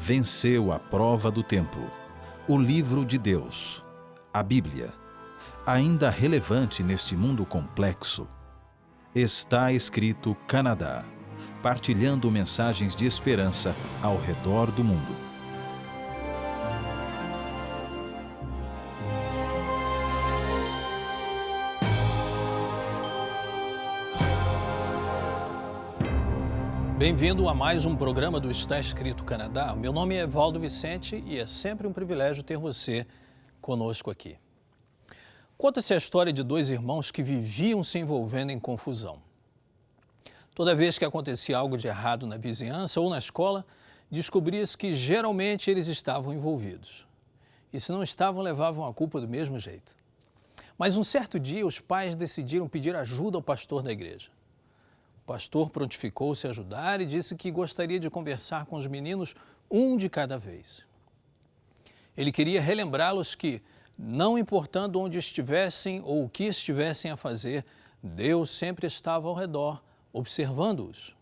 venceu a prova do tempo. O livro de Deus, a Bíblia, ainda relevante neste mundo complexo. Está escrito Canadá, partilhando mensagens de esperança ao redor do mundo. Bem-vindo a mais um programa do Está Escrito Canadá. Meu nome é Evaldo Vicente e é sempre um privilégio ter você conosco aqui. Conta-se a história de dois irmãos que viviam se envolvendo em confusão. Toda vez que acontecia algo de errado na vizinhança ou na escola, descobria-se que geralmente eles estavam envolvidos. E se não estavam, levavam a culpa do mesmo jeito. Mas um certo dia, os pais decidiram pedir ajuda ao pastor da igreja. O pastor prontificou-se a ajudar e disse que gostaria de conversar com os meninos um de cada vez. Ele queria relembrá-los que, não importando onde estivessem ou o que estivessem a fazer, Deus sempre estava ao redor, observando-os.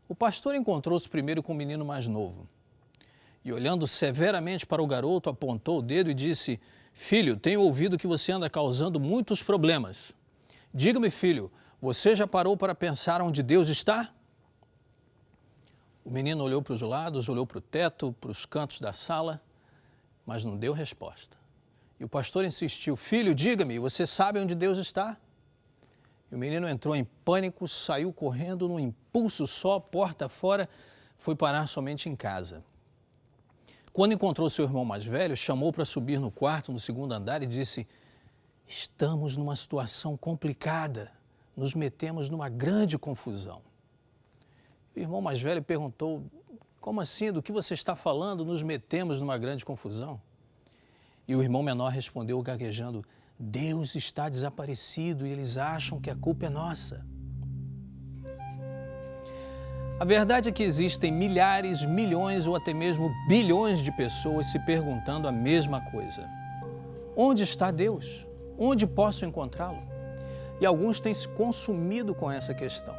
O pastor encontrou-se primeiro com o menino mais novo e, olhando severamente para o garoto, apontou o dedo e disse: "Filho, tenho ouvido que você anda causando muitos problemas. Diga-me, filho, você já parou para pensar onde Deus está?" O menino olhou para os lados, olhou para o teto, para os cantos da sala, mas não deu resposta. E o pastor insistiu: "Filho, diga-me, você sabe onde Deus está?" E o menino entrou em pânico, saiu correndo num impulso só, porta fora, foi parar somente em casa. Quando encontrou seu irmão mais velho, chamou para subir no quarto, no segundo andar, e disse: "Estamos numa situação complicada. Nos metemos numa grande confusão." O irmão mais velho perguntou: "Como assim? Do que você está falando? Nos metemos numa grande confusão?" E o irmão menor respondeu gaguejando: "Deus está desaparecido e eles acham que a culpa é nossa." A verdade é que existem milhares, milhões ou até mesmo bilhões de pessoas se perguntando a mesma coisa. Onde está Deus? Onde posso encontrá-lo? E alguns têm se consumido com essa questão.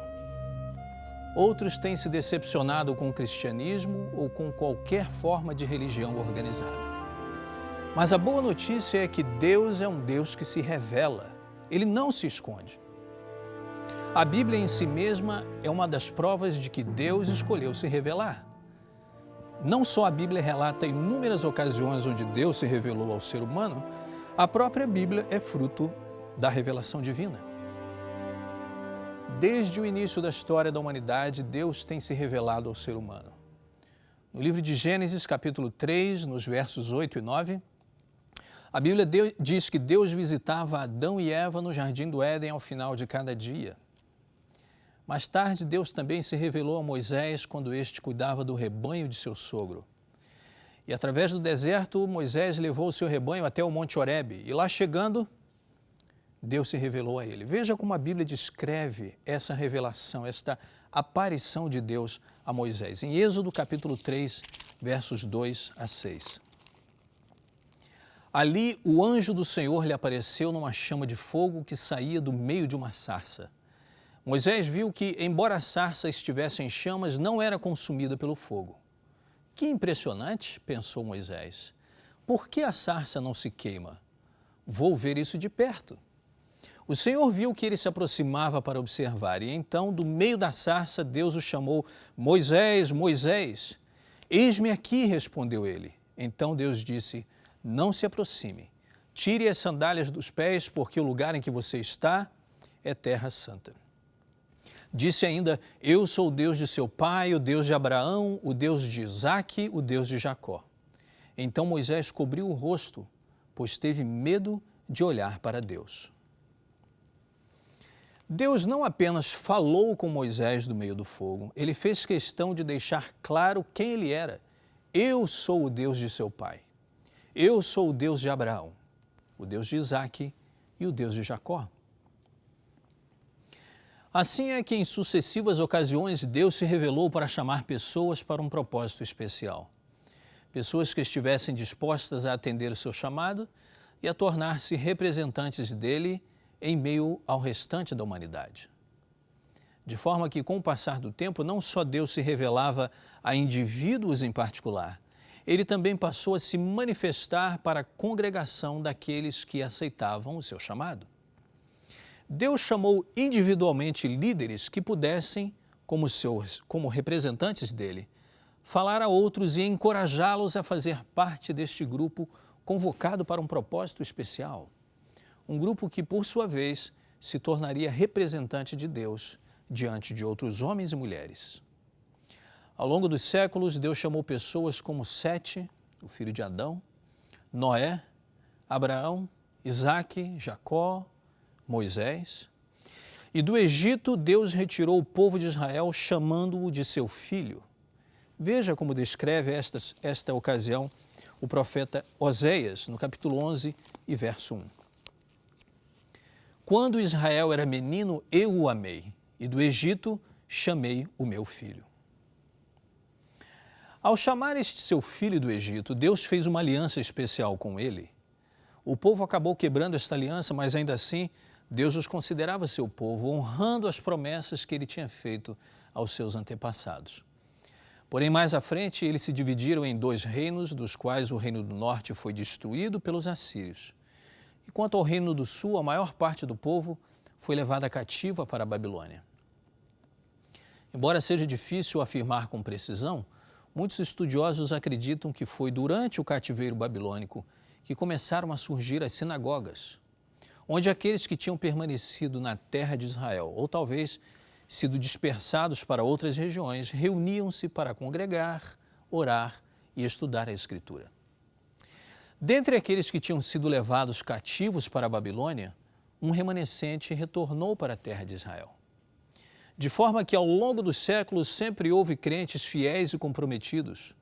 Outros têm se decepcionado com o cristianismo ou com qualquer forma de religião organizada. Mas a boa notícia é que Deus é um Deus que se revela. Ele não se esconde. A Bíblia em si mesma é uma das provas de que Deus escolheu se revelar. Não só a Bíblia relata inúmeras ocasiões onde Deus se revelou ao ser humano, a própria Bíblia é fruto da revelação divina. Desde o início da história da humanidade, Deus tem se revelado ao ser humano. No livro de Gênesis, capítulo 3, nos versos 8 e 9, a Bíblia diz que Deus visitava Adão e Eva no jardim do Éden ao final de cada dia. Mais tarde, Deus também se revelou a Moisés quando este cuidava do rebanho de seu sogro. E através do deserto, Moisés levou o seu rebanho até o Monte Horebe. E lá chegando, Deus se revelou a ele. Veja como a Bíblia descreve essa revelação, esta aparição de Deus a Moisés. Em Êxodo capítulo 3, versos 2 a 6. Ali o anjo do Senhor lhe apareceu numa chama de fogo que saía do meio de uma sarça. Moisés viu que, embora a sarça estivesse em chamas, não era consumida pelo fogo. Que impressionante, pensou Moisés. Por que a sarça não se queima? Vou ver isso de perto. O Senhor viu que ele se aproximava para observar, e então, do meio da sarça, Deus o chamou: "Moisés, Moisés." "Eis-me aqui", respondeu ele. Então Deus disse: "Não se aproxime. Tire as sandálias dos pés, porque o lugar em que você está é terra santa." Disse ainda: "Eu sou o Deus de seu pai, o Deus de Abraão, o Deus de Isaque, o Deus de Jacó." Então Moisés cobriu o rosto, pois teve medo de olhar para Deus. Deus não apenas falou com Moisés do meio do fogo, ele fez questão de deixar claro quem ele era. Eu sou o Deus de seu pai. Eu sou o Deus de Abraão, o Deus de Isaque e o Deus de Jacó. Assim é que em sucessivas ocasiões Deus se revelou para chamar pessoas para um propósito especial. Pessoas que estivessem dispostas a atender o seu chamado e a tornar-se representantes dele em meio ao restante da humanidade. de forma que, com o passar do tempo, não só Deus se revelava a indivíduos em particular, ele também passou a se manifestar para a congregação daqueles que aceitavam o seu chamado. Deus chamou individualmente líderes que pudessem, como representantes dele, falar a outros e encorajá-los a fazer parte deste grupo convocado para um propósito especial. Um grupo que, por sua vez, se tornaria representante de Deus diante de outros homens e mulheres. Ao longo dos séculos, Deus chamou pessoas como Sete, o filho de Adão, Noé, Abraão, Isaque, Jacó, Moisés. E do Egito, Deus retirou o povo de Israel, chamando-o de seu filho. Veja como descreve esta ocasião o profeta Oséias, no capítulo 11 e verso 1. Quando Israel era menino, eu o amei, e do Egito chamei o meu filho. Ao chamar este seu filho do Egito, Deus fez uma aliança especial com ele. O povo acabou quebrando esta aliança, mas ainda assim, Deus os considerava seu povo, honrando as promessas que ele tinha feito aos seus antepassados. Porém, mais à frente, eles se dividiram em dois reinos, dos quais o reino do norte foi destruído pelos assírios. E quanto ao reino do sul, a maior parte do povo foi levada cativa para a Babilônia. Embora seja difícil afirmar com precisão, muitos estudiosos acreditam que foi durante o cativeiro babilônico que começaram a surgir as sinagogas, onde aqueles que tinham permanecido na terra de Israel, ou talvez sido dispersados para outras regiões, reuniam-se para congregar, orar e estudar a Escritura. Dentre aqueles que tinham sido levados cativos para a Babilônia, um remanescente retornou para a terra de Israel. De forma que, ao longo dos séculos, sempre houve crentes fiéis e comprometidos.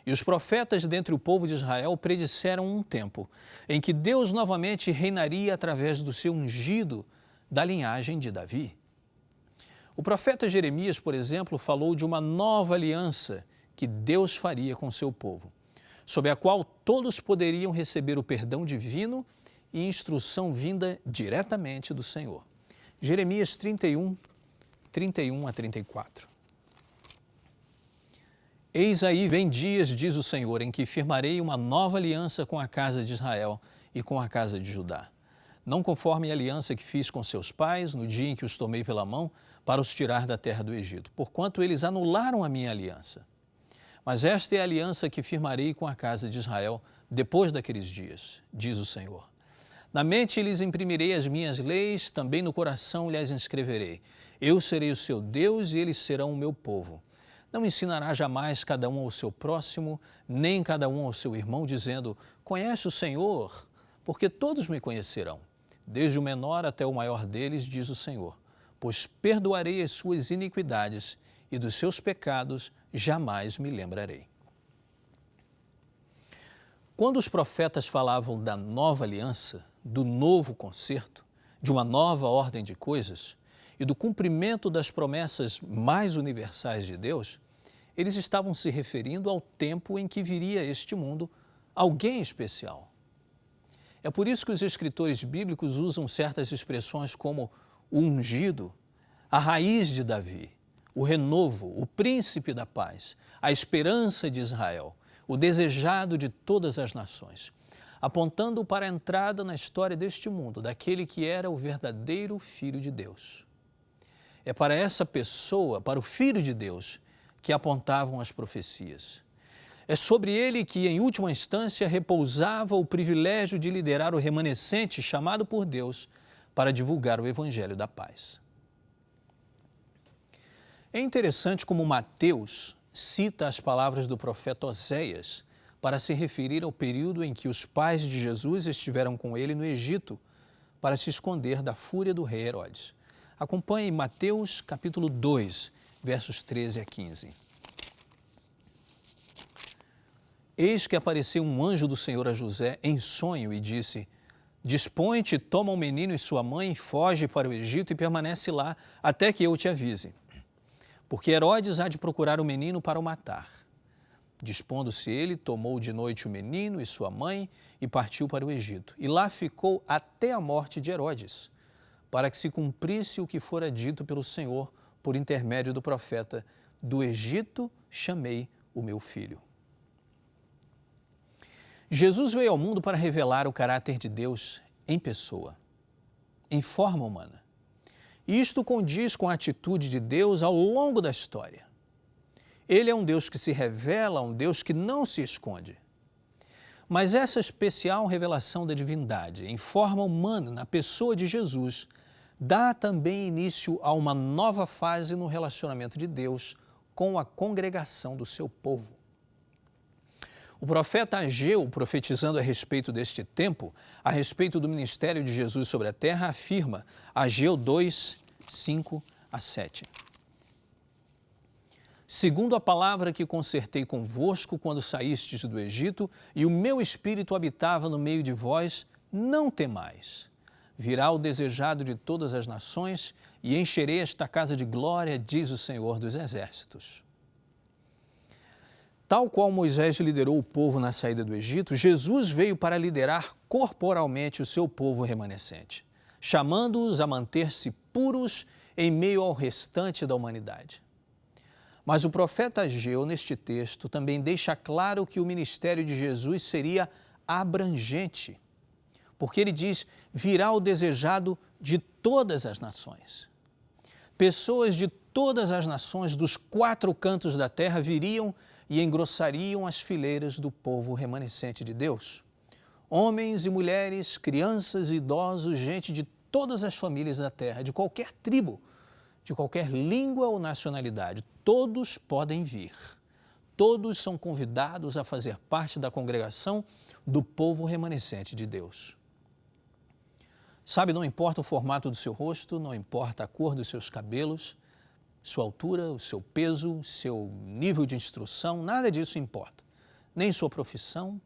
E os profetas dentre o povo de Israel predisseram um tempo em que Deus novamente reinaria através do seu ungido da linhagem de Davi. O profeta Jeremias, por exemplo, falou de uma nova aliança que Deus faria com seu povo, sob a qual todos poderiam receber o perdão divino e instrução vinda diretamente do Senhor. Jeremias 31 a 34. Eis aí vem dias, diz o Senhor, em que firmarei uma nova aliança com a casa de Israel e com a casa de Judá. Não conforme a aliança que fiz com seus pais no dia em que os tomei pela mão para os tirar da terra do Egito, porquanto eles anularam a minha aliança. Mas esta é a aliança que firmarei com a casa de Israel depois daqueles dias, diz o Senhor. Na mente lhes imprimirei as minhas leis, também no coração lhes inscreverei. Eu serei o seu Deus e eles serão o meu povo. Não ensinará jamais cada um ao seu próximo, nem cada um ao seu irmão, dizendo, conhece o Senhor, porque todos me conhecerão, desde o menor até o maior deles, diz o Senhor, pois perdoarei as suas iniquidades e dos seus pecados jamais me lembrarei. Quando os profetas falavam da nova aliança, do novo concerto, de uma nova ordem de coisas e do cumprimento das promessas mais universais de Deus, eles estavam se referindo ao tempo em que viria a este mundo alguém especial. É por isso que os escritores bíblicos usam certas expressões como o ungido, a raiz de Davi, o renovo, o príncipe da paz, a esperança de Israel, o desejado de todas as nações, apontando para a entrada na história deste mundo, daquele que era o verdadeiro Filho de Deus. É para essa pessoa, para o Filho de Deus, que apontavam as profecias. É sobre ele que, em última instância, repousava o privilégio de liderar o remanescente chamado por Deus para divulgar o Evangelho da paz. É interessante como Mateus cita as palavras do profeta Oséias para se referir ao período em que os pais de Jesus estiveram com ele no Egito para se esconder da fúria do rei Herodes. Acompanhe Mateus capítulo 2, versos 13 a 15. Eis que apareceu um anjo do Senhor a José em sonho e disse, dispõe-te, toma o menino e sua mãe, foge para o Egito e permanece lá até que eu te avise. Porque Herodes há de procurar o menino para o matar. Dispondo-se ele, tomou de noite o menino e sua mãe e partiu para o Egito. E lá ficou até a morte de Herodes, para que se cumprisse o que fora dito pelo Senhor por intermédio do profeta: do Egito chamei o meu filho. Jesus veio ao mundo para revelar o caráter de Deus em pessoa, em forma humana. E isto condiz com a atitude de Deus ao longo da história. Ele é um Deus que se revela, um Deus que não se esconde. Mas essa especial revelação da divindade em forma humana, na pessoa de Jesus, dá também início a uma nova fase no relacionamento de Deus com a congregação do seu povo. O profeta Ageu, profetizando a respeito deste tempo, a respeito do ministério de Jesus sobre a terra, afirma, Ageu 2, 5 a 7. Segundo a palavra que concertei convosco quando saístes do Egito, e o meu espírito habitava no meio de vós, não temais. Virá o desejado de todas as nações, e encherei esta casa de glória, diz o Senhor dos Exércitos. Tal qual Moisés liderou o povo na saída do Egito, Jesus veio para liderar corporalmente o seu povo remanescente, chamando-os a manter-se puros em meio ao restante da humanidade. Mas o profeta Ageu, neste texto, também deixa claro que o ministério de Jesus seria abrangente, porque ele diz, virá o desejado de todas as nações. Pessoas de todas as nações, dos 4 cantos da terra, viriam e engrossariam as fileiras do povo remanescente de Deus. Homens e mulheres, crianças e idosos, gente de todas as famílias da terra, de qualquer tribo, de qualquer língua ou nacionalidade, todos podem vir. Todos são convidados a fazer parte da congregação do povo remanescente de Deus. Sabe, não importa o formato do seu rosto, não importa a cor dos seus cabelos, sua altura, o seu peso, seu nível de instrução, nada disso importa. Nem sua profissão,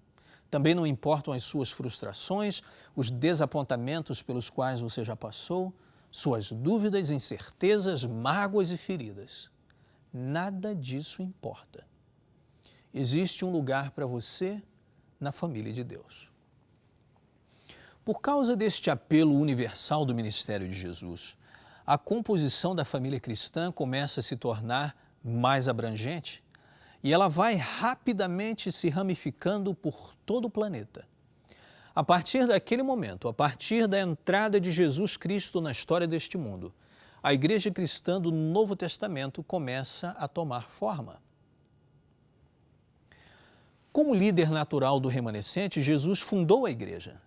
também não importam as suas frustrações, os desapontamentos pelos quais você já passou, suas dúvidas, incertezas, mágoas e feridas. Nada disso importa. Existe um lugar para você na família de Deus. Por causa deste apelo universal do ministério de Jesus, a composição da família cristã começa a se tornar mais abrangente e ela vai rapidamente se ramificando por todo o planeta. A partir daquele momento, a partir da entrada de Jesus Cristo na história deste mundo, a igreja cristã do Novo Testamento começa a tomar forma. Como líder natural do remanescente, Jesus fundou a igreja.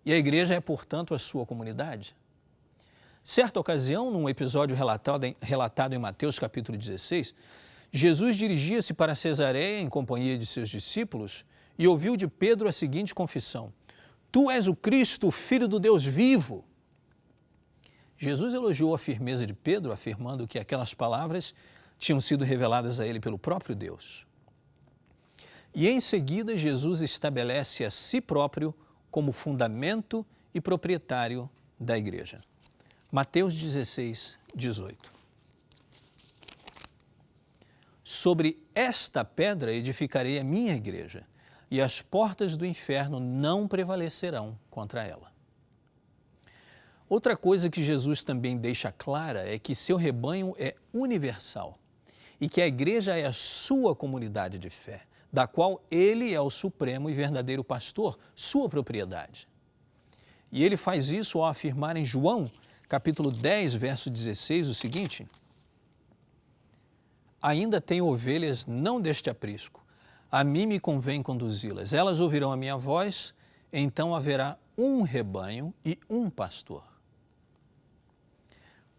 E a igreja é, portanto, a sua comunidade. Certa ocasião, num episódio relatado em Mateus capítulo 16, Jesus dirigia-se para Cesareia em companhia de seus discípulos e ouviu de Pedro a seguinte confissão: Tu és o Cristo, o Filho do Deus vivo. Jesus elogiou a firmeza de Pedro, afirmando que aquelas palavras tinham sido reveladas a ele pelo próprio Deus. E em seguida, Jesus estabelece a si próprio como fundamento e proprietário da igreja. Mateus 16, 18. Sobre esta pedra edificarei a minha igreja, e as portas do inferno não prevalecerão contra ela. Outra coisa que Jesus também deixa clara é que seu rebanho é universal e que a igreja é a sua comunidade de fé, da qual ele é o supremo e verdadeiro pastor, sua propriedade. E ele faz isso ao afirmar em João, capítulo 10, verso 16, o seguinte: Ainda tenho ovelhas não deste aprisco, a mim me convém conduzi-las. Elas ouvirão a minha voz, então haverá um rebanho e um pastor.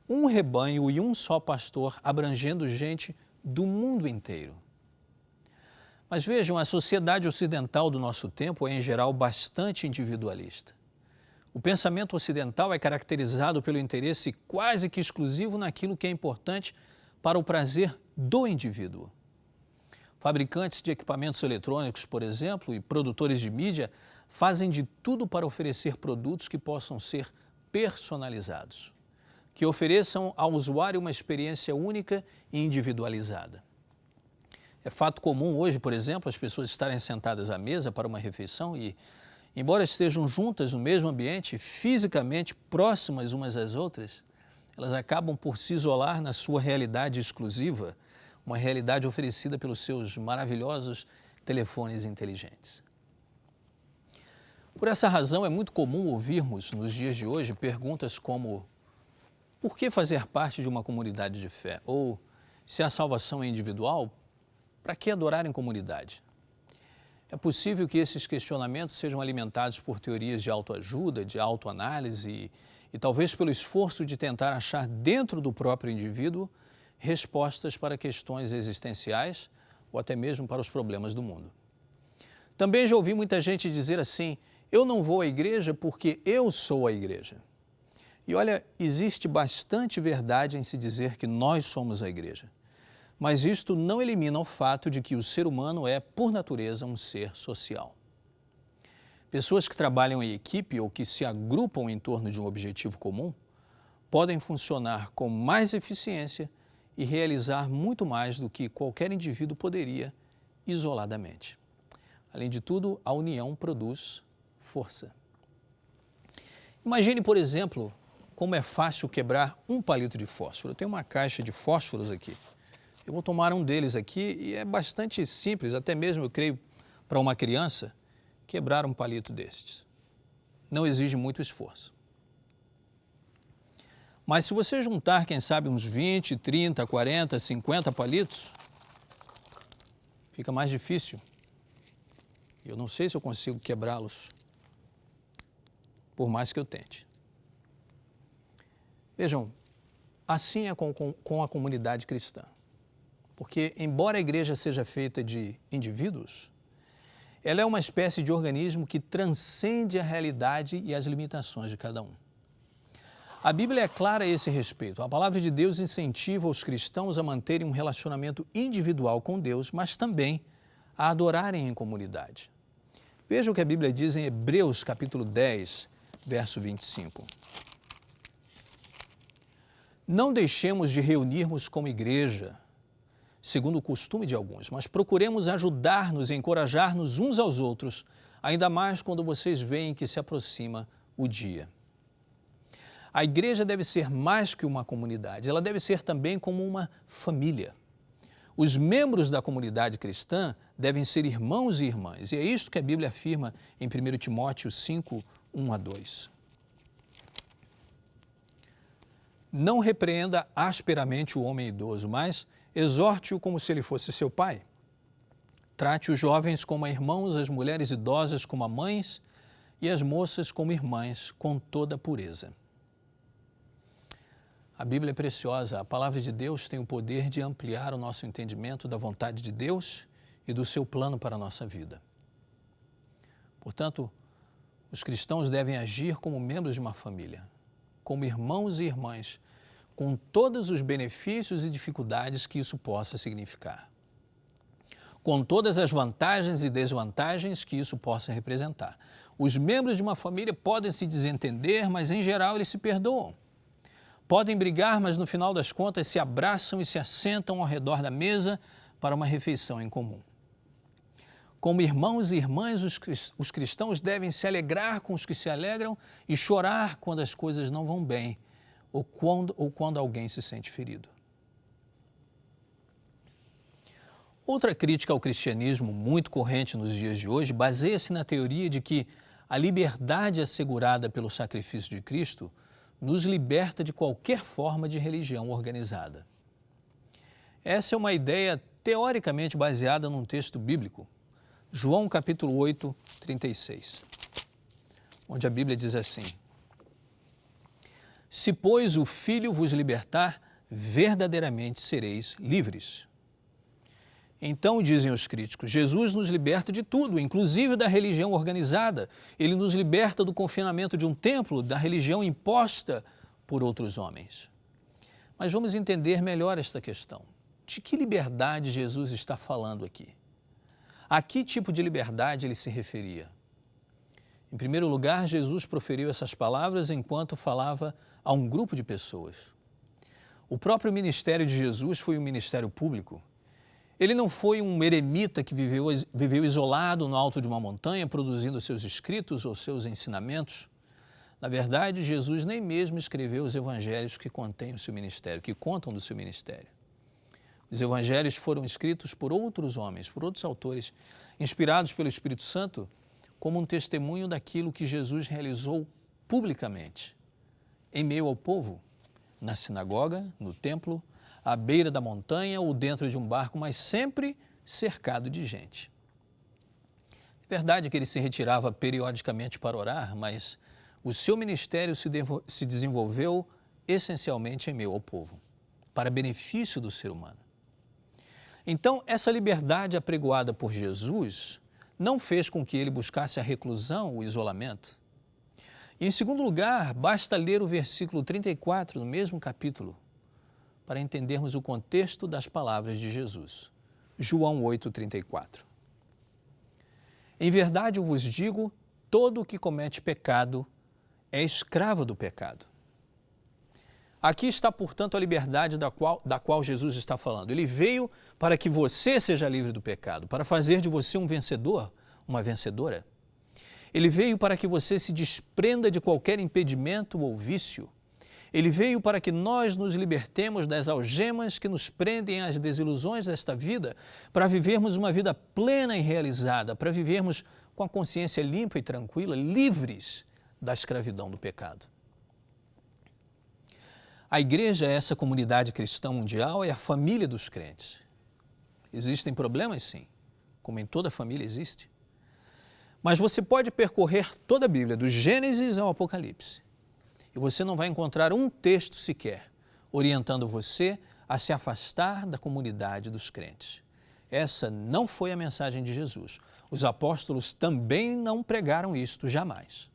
Um rebanho e um só pastor, abrangendo gente do mundo inteiro. Mas vejam, a sociedade ocidental do nosso tempo é, em geral, bastante individualista. O pensamento ocidental é caracterizado pelo interesse quase que exclusivo naquilo que é importante para o prazer do indivíduo. Fabricantes de equipamentos eletrônicos, por exemplo, e produtores de mídia fazem de tudo para oferecer produtos que possam ser personalizados, que ofereçam ao usuário uma experiência única e individualizada. É fato comum hoje, por exemplo, as pessoas estarem sentadas à mesa para uma refeição e, embora estejam juntas no mesmo ambiente, fisicamente próximas umas às outras, elas acabam por se isolar na sua realidade exclusiva, uma realidade oferecida pelos seus maravilhosos telefones inteligentes. Por essa razão, é muito comum ouvirmos, nos dias de hoje, perguntas como: por que fazer parte de uma comunidade de fé? Ou, se a salvação é individual, para que adorar em comunidade? É possível que esses questionamentos sejam alimentados por teorias de autoajuda, de autoanálise e talvez pelo esforço de tentar achar dentro do próprio indivíduo respostas para questões existenciais ou até mesmo para os problemas do mundo. Também já ouvi muita gente dizer assim: eu não vou à igreja porque eu sou a igreja. E olha, existe bastante verdade em se dizer que nós somos a igreja. Mas isto não elimina o fato de que o ser humano é, por natureza, um ser social. Pessoas que trabalham em equipe ou que se agrupam em torno de um objetivo comum podem funcionar com mais eficiência e realizar muito mais do que qualquer indivíduo poderia isoladamente. Além de tudo, a união produz força. Imagine, por exemplo, como é fácil quebrar um palito de fósforo. Eu tenho uma caixa de fósforos aqui. Eu vou tomar um deles aqui e é bastante simples, até mesmo, eu creio, para uma criança, quebrar um palito destes. Não exige muito esforço. Mas se você juntar, quem sabe, uns 20, 30, 40, 50 palitos, fica mais difícil. Eu não sei se eu consigo quebrá-los, por mais que eu tente. Vejam, assim é com a comunidade cristã. Porque, embora a igreja seja feita de indivíduos, ela é uma espécie de organismo que transcende a realidade e as limitações de cada um. A Bíblia é clara a esse respeito. A palavra de Deus incentiva os cristãos a manterem um relacionamento individual com Deus, mas também a adorarem em comunidade. Veja o que a Bíblia diz em Hebreus, capítulo 10, verso 25. Não deixemos de reunirmos como igreja, segundo o costume de alguns, mas procuremos ajudar-nos e encorajar-nos uns aos outros, ainda mais quando vocês veem que se aproxima o dia. A igreja deve ser mais que uma comunidade, ela deve ser também como uma família. Os membros da comunidade cristã devem ser irmãos e irmãs, e é isto que a Bíblia afirma em 1 Timóteo 5, 1 a 2. Não repreenda asperamente o homem idoso, mas exorte-o como se ele fosse seu pai. Trate os jovens como a irmãos, as mulheres idosas como a mães e as moças como irmãs, com toda a pureza. A Bíblia é preciosa, a palavra de Deus tem o poder de ampliar o nosso entendimento da vontade de Deus e do seu plano para a nossa vida. Portanto, os cristãos devem agir como membros de uma família, como irmãos e irmãs, com todos os benefícios e dificuldades que isso possa significar, com todas as vantagens e desvantagens que isso possa representar. Os membros de uma família podem se desentender, mas em geral eles se perdoam. Podem brigar, mas no final das contas se abraçam e se assentam ao redor da mesa para uma refeição em comum. Como irmãos e irmãs, os cristãos devem se alegrar com os que se alegram e chorar quando as coisas não vão bem ou quando alguém se sente ferido. Outra crítica ao cristianismo muito corrente nos dias de hoje baseia-se na teoria de que a liberdade assegurada pelo sacrifício de Cristo nos liberta de qualquer forma de religião organizada. Essa é uma ideia teoricamente baseada num texto bíblico, João capítulo 8, 36, onde a Bíblia diz assim: se, pois, o Filho vos libertar, verdadeiramente sereis livres. Então, dizem os críticos, Jesus nos liberta de tudo, inclusive da religião organizada. Ele nos liberta do confinamento de um templo, da religião imposta por outros homens. Mas vamos entender melhor esta questão. De que liberdade Jesus está falando aqui? A que tipo de liberdade ele se referia? Em primeiro lugar, Jesus proferiu essas palavras enquanto falava a um grupo de pessoas. O próprio ministério de Jesus foi um ministério público. Ele não foi um eremita que viveu isolado no alto de uma montanha, produzindo seus escritos ou seus ensinamentos. Na verdade, Jesus nem mesmo escreveu os evangelhos que contêm o seu ministério, que contam do seu ministério. Os evangelhos foram escritos por outros homens, por outros autores, inspirados pelo Espírito Santo, como um testemunho daquilo que Jesus realizou publicamente, em meio ao povo, na sinagoga, no templo, à beira da montanha ou dentro de um barco, mas sempre cercado de gente. É verdade que ele se retirava periodicamente para orar, mas o seu ministério se desenvolveu essencialmente em meio ao povo, para benefício do ser humano. Então, essa liberdade apregoada por Jesus não fez com que ele buscasse a reclusão, o isolamento. E, em segundo lugar, basta ler o versículo 34 do mesmo capítulo para entendermos o contexto das palavras de Jesus. João 8,34. Em verdade eu vos digo, todo o que comete pecado é escravo do pecado. Aqui está, portanto, a liberdade da qual Jesus está falando. Ele veio para que você seja livre do pecado, para fazer de você um vencedor, uma vencedora. Ele veio para que você se desprenda de qualquer impedimento ou vício. Ele veio para que nós nos libertemos das algemas que nos prendem às desilusões desta vida, para vivermos uma vida plena e realizada, para vivermos com a consciência limpa e tranquila, livres da escravidão do pecado. A igreja, essa comunidade cristã mundial, é a família dos crentes. Existem problemas, sim, como em toda família existe. Mas você pode percorrer toda a Bíblia, do Gênesis ao Apocalipse, e você não vai encontrar um texto sequer orientando você a se afastar da comunidade dos crentes. Essa não foi a mensagem de Jesus. Os apóstolos também não pregaram isto jamais.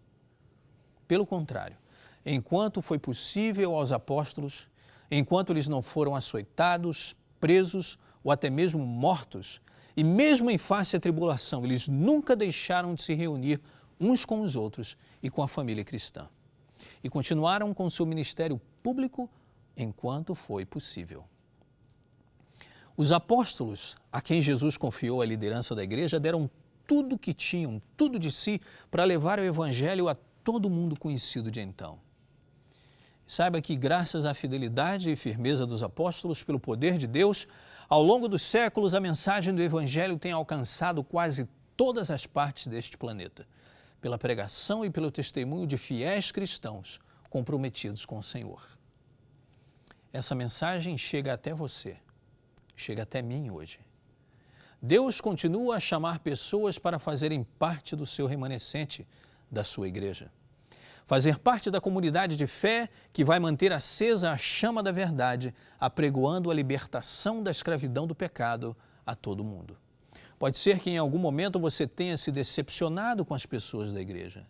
Pelo contrário, enquanto foi possível aos apóstolos, enquanto eles não foram açoitados, presos ou até mesmo mortos, e mesmo em face à tribulação, eles nunca deixaram de se reunir uns com os outros e com a família cristã. E continuaram com seu ministério público enquanto foi possível. Os apóstolos, a quem Jesus confiou a liderança da igreja, deram tudo o que tinham, tudo de si, para levar o evangelho a todo mundo conhecido de então. Saiba que, graças à fidelidade e firmeza dos apóstolos, pelo poder de Deus, ao longo dos séculos, a mensagem do evangelho tem alcançado quase todas as partes deste planeta, pela pregação e pelo testemunho de fiéis cristãos comprometidos com o Senhor. Essa mensagem chega até você, chega até mim hoje. Deus continua a chamar pessoas para fazerem parte do seu remanescente, da sua igreja. Fazer parte da comunidade de fé que vai manter acesa a chama da verdade, apregoando a libertação da escravidão do pecado a todo mundo. Pode ser que em algum momento você tenha se decepcionado com as pessoas da igreja.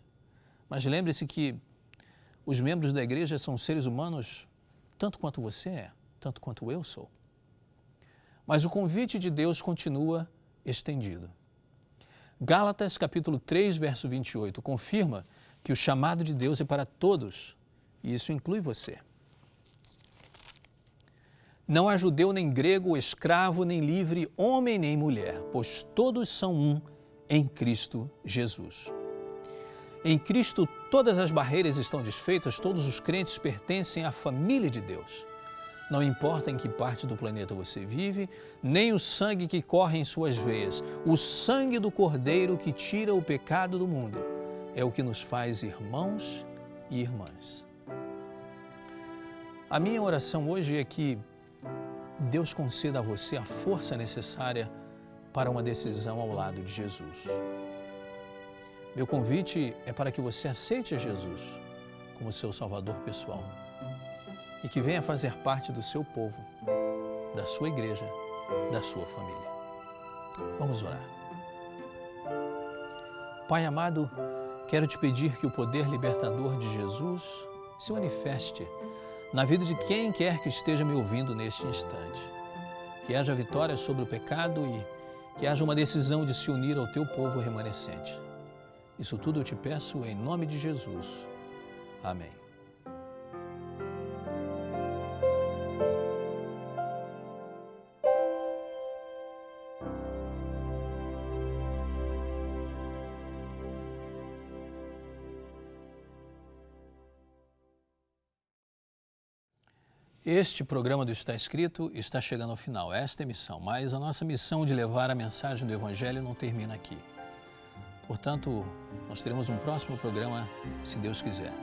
Mas lembre-se que os membros da igreja são seres humanos tanto quanto você é, tanto quanto eu sou. Mas o convite de Deus continua estendido. Gálatas capítulo 3, verso 28, confirma que o chamado de Deus é para todos, e isso inclui você. Não há judeu nem grego, escravo nem livre, homem nem mulher, pois todos são um em Cristo Jesus. Em Cristo todas as barreiras estão desfeitas, todos os crentes pertencem à família de Deus. Não importa em que parte do planeta você vive, nem o sangue que corre em suas veias, o sangue do Cordeiro que tira o pecado do mundo é o que nos faz irmãos e irmãs. A minha oração hoje é que Deus conceda a você a força necessária para uma decisão ao lado de Jesus. Meu convite é para que você aceite Jesus como seu Salvador pessoal e que venha fazer parte do seu povo, da sua igreja, da sua família. Vamos orar. Pai amado, quero te pedir que o poder libertador de Jesus se manifeste na vida de quem quer que esteja me ouvindo neste instante. Que haja vitória sobre o pecado e que haja uma decisão de se unir ao teu povo remanescente. Isso tudo eu te peço em nome de Jesus. Amém. Este programa do Está Escrito está chegando ao final. Esta é a missão, mas a nossa missão de levar a mensagem do Evangelho não termina aqui. Portanto, nós teremos um próximo programa, se Deus quiser.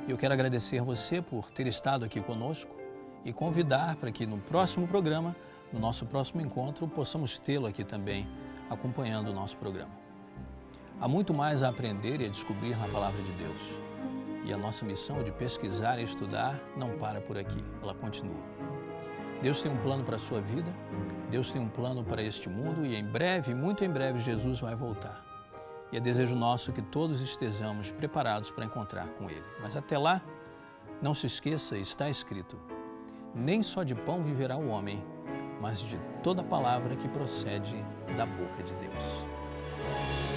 Eu quero agradecer você por ter estado aqui conosco e convidar para que no próximo programa, no nosso próximo encontro, possamos tê-lo aqui também, acompanhando o nosso programa. Há muito mais a aprender e a descobrir na Palavra de Deus. E a nossa missão de pesquisar e estudar não para por aqui, ela continua. Deus tem um plano para a sua vida, Deus tem um plano para este mundo e em breve, muito em breve, Jesus vai voltar. E é desejo nosso que todos estejamos preparados para encontrar com Ele. Mas até lá, não se esqueça, está escrito: nem só de pão viverá o homem, mas de toda palavra que procede da boca de Deus.